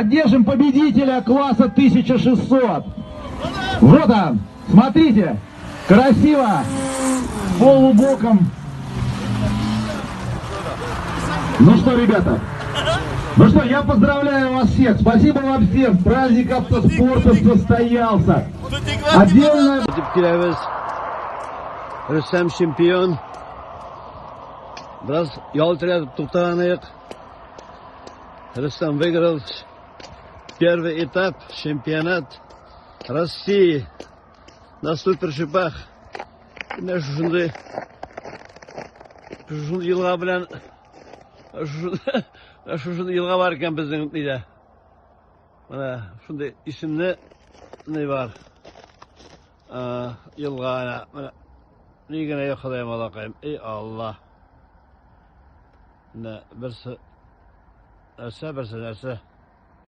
Поддержим победителя класса 1600. Вот он, смотрите, красиво, полубоком. Ну что, ребята, я поздравляю вас всех. Спасибо вам всем. Праздник автоспорта состоялся. Отдельно... Rüstem şampiyon. Biraz yol tiratib to'xtagandik. Рустам выиграл первый этап чемпионат России на супершипах. Мен шундай yılga bilen şunday yılga var ekan bizning uyda. Mana shunday isimli ne var? Yılga ana mana nigine yok Xudoyim Alloqayim. Ey Allah. Ne birsi narsa